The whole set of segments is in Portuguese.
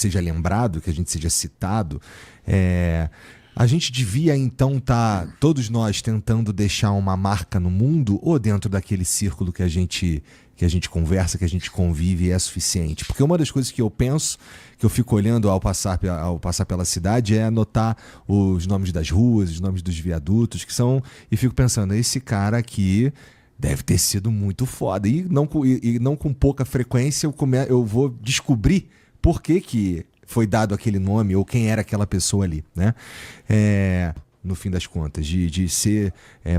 seja lembrado, que a gente seja citado, a gente devia então estar, todos nós, tentando deixar uma marca no mundo, ou dentro daquele círculo que a gente conversa, que a gente convive, é suficiente? Porque uma das coisas que eu penso, que eu fico olhando ao passar pela cidade, é anotar os nomes das ruas, os nomes dos viadutos, e fico pensando, esse cara aqui deve ter sido muito foda. E não com pouca frequência eu vou descobrir por que foi dado aquele nome ou quem era aquela pessoa ali, né? No fim das contas, de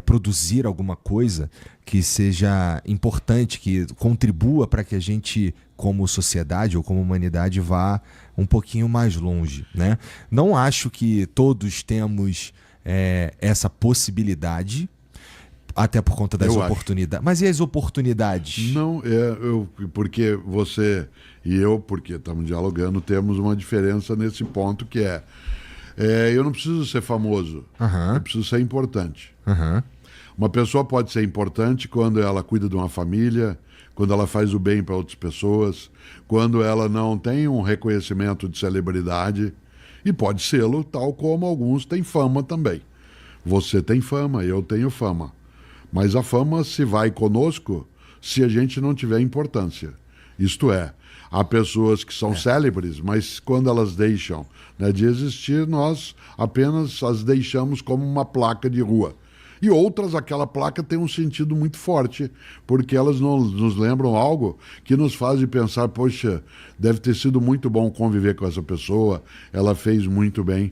produzir alguma coisa que seja importante, que contribua para que a gente, como sociedade ou como humanidade, vá um pouquinho mais longe, né? Não acho que todos temos essa possibilidade, até por conta das oportunidades. Mas e as oportunidades? Não, porque você e eu, porque estamos dialogando, temos uma diferença nesse ponto que eu não preciso ser famoso, eu preciso ser importante. Uma pessoa pode ser importante quando ela cuida de uma família, quando ela faz o bem para outras pessoas, quando ela não tem um reconhecimento de celebridade, e pode sê-lo, tal como alguns têm fama também. Você tem fama, eu tenho fama. Mas a fama se vai conosco se a gente não tiver importância. Isto é, há pessoas que são célebres, mas quando elas deixam, né, de existir, nós apenas as deixamos como uma placa de rua. E outras, aquela placa tem um sentido muito forte, porque elas nos lembram algo que nos faz pensar, poxa, deve ter sido muito bom conviver com essa pessoa, ela fez muito bem.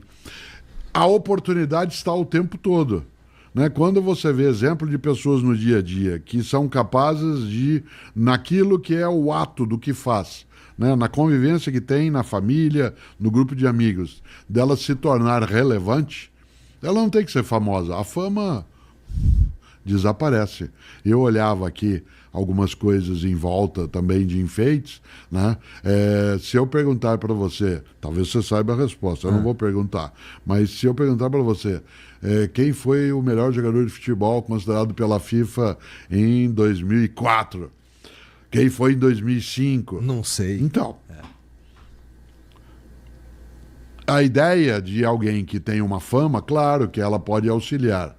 A oportunidade está o tempo todo. Né? Quando você vê exemplo de pessoas no dia a dia que são capazes de, naquilo que é o ato do que faz, né? Na convivência que tem, na família, no grupo de amigos, dela se tornar relevante, ela não tem que ser famosa. A fama desaparece. Eu olhava aqui algumas coisas em volta também de enfeites, né? Se eu perguntar para você, talvez você saiba a resposta, eu não vou perguntar, mas se eu perguntar para você, quem foi o melhor jogador de futebol considerado pela FIFA em 2004? Quem foi em 2005? Não sei. Então, a ideia de alguém que tem uma fama, claro que ela pode auxiliar.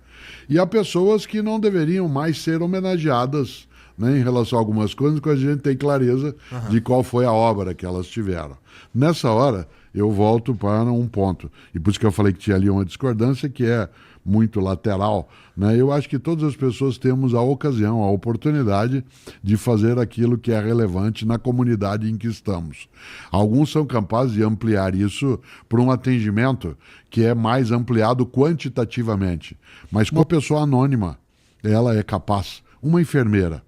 E há pessoas que não deveriam mais ser homenageadas, né, em relação a algumas coisas, quando a gente tem clareza de qual foi a obra que elas tiveram. Nessa hora, eu volto para um ponto. E por isso que eu falei que tinha ali uma discordância que é muito lateral, né? Eu acho que todas as pessoas temos a ocasião, a oportunidade de fazer aquilo que é relevante na comunidade em que estamos. Alguns são capazes de ampliar isso por um atendimento que é mais ampliado quantitativamente. Mas com a pessoa anônima, ela é capaz, uma enfermeira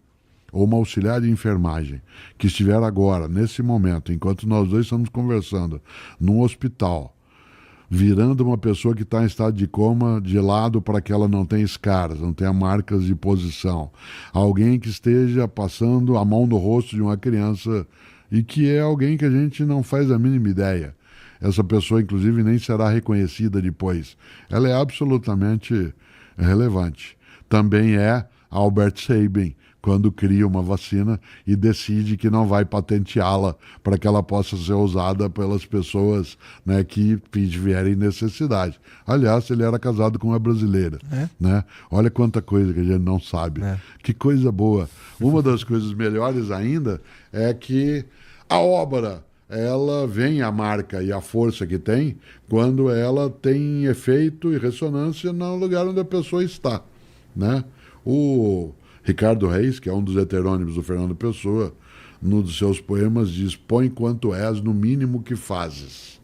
ou uma auxiliar de enfermagem que estiver agora, nesse momento, enquanto nós dois estamos conversando, num hospital, virando uma pessoa que está em estado de coma de lado para que ela não tenha escaras, não tenha marcas de posição. Alguém que esteja passando a mão no rosto de uma criança e que é alguém que a gente não faz a mínima ideia. Essa pessoa, inclusive, nem será reconhecida depois. Ela é absolutamente relevante. Também é Albert Sabin, quando cria uma vacina e decide que não vai patenteá-la para que ela possa ser usada pelas pessoas, né, que vierem necessidade. Aliás, ele era casado com uma brasileira. Né? Olha quanta coisa que a gente não sabe. Que coisa boa. Uma das coisas melhores ainda é que a obra, ela vem a marca e a força que tem quando ela tem efeito e ressonância no lugar onde a pessoa está. Né? O Ricardo Reis, que é um dos heterônimos do Fernando Pessoa, num dos seus poemas diz: põe quanto és no mínimo que fazes.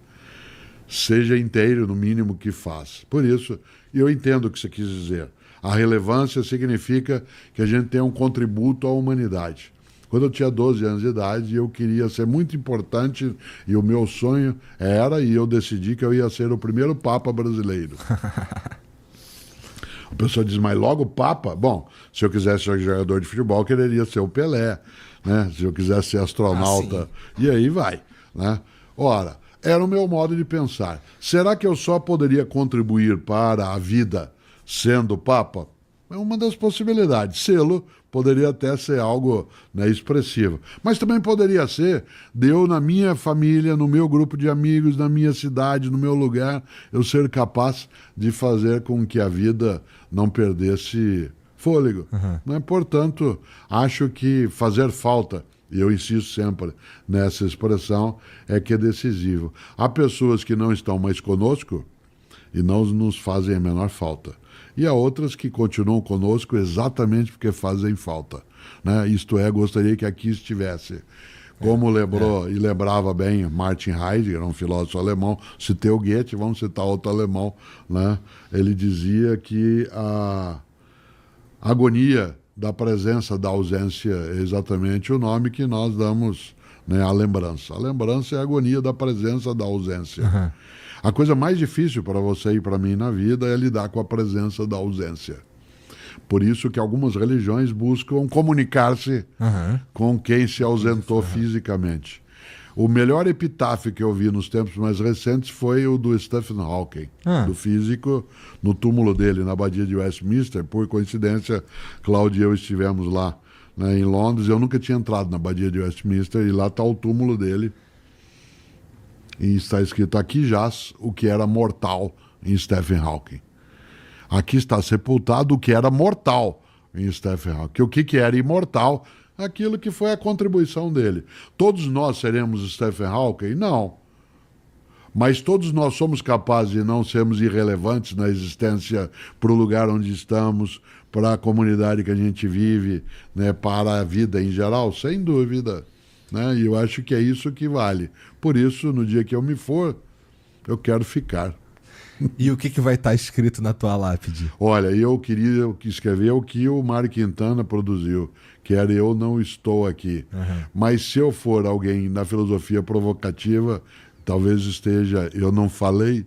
Seja inteiro no mínimo que faz. Por isso, eu entendo o que você quis dizer. A relevância significa que a gente tem um contributo à humanidade. Quando eu tinha 12 anos de idade, eu queria ser muito importante e o meu sonho era, e eu decidi que eu ia ser o primeiro Papa brasileiro. A pessoa diz, mas logo Papa? Bom, se eu quisesse ser jogador de futebol, eu quereria ser o Pelé, né? Se eu quisesse ser astronauta, e aí vai, né? Ora, era o meu modo de pensar. Será que eu só poderia contribuir para a vida sendo Papa? É uma das possibilidades. Selo poderia até ser algo, né, expressivo. Mas também poderia ser de eu, na minha família, no meu grupo de amigos, na minha cidade, no meu lugar, eu ser capaz de fazer com que a vida não perdesse fôlego. Né? Portanto, acho que fazer falta, e eu insisto sempre nessa expressão, é que é decisivo. Há pessoas que não estão mais conosco e não nos fazem a menor falta. E há outras que continuam conosco exatamente porque fazem falta. Né? Isto é, gostaria que aqui estivesse. Como lembrou e lembrava bem Martin Heidegger, um filósofo alemão, citei o Goethe, vamos citar outro alemão, né? Ele dizia que a agonia da presença, da ausência, é exatamente o nome que nós damos, né, à lembrança. A lembrança é a agonia da presença, da ausência. A coisa mais difícil para você e para mim na vida é lidar com a presença da ausência. Por isso que algumas religiões buscam comunicar-se com quem se ausentou fisicamente. O melhor epitáfio que eu vi nos tempos mais recentes foi o do Stephen Hawking, do físico, no túmulo dele, na Abadia de Westminster. Por coincidência, Cláudio e eu estivemos lá, né, em Londres. Eu nunca tinha entrado na Abadia de Westminster e lá está o túmulo dele. E está escrito: aqui jaz o que era mortal em Stephen Hawking. Aqui está sepultado o que era mortal em Stephen Hawking. O que era imortal? Aquilo que foi a contribuição dele. Todos nós seremos Stephen Hawking? Não. Mas todos nós somos capazes de não sermos irrelevantes na existência para o lugar onde estamos, para a comunidade que a gente vive, né, para a vida em geral? Sem dúvida. Né? E eu acho que é isso que vale. Por isso, no dia que eu me for, eu quero ficar. E o que vai estar escrito na tua lápide? Olha, eu queria escrever o que o Mário Quintana produziu, que era Eu Não Estou Aqui. Mas se eu for alguém na filosofia provocativa, talvez esteja Eu Não Falei.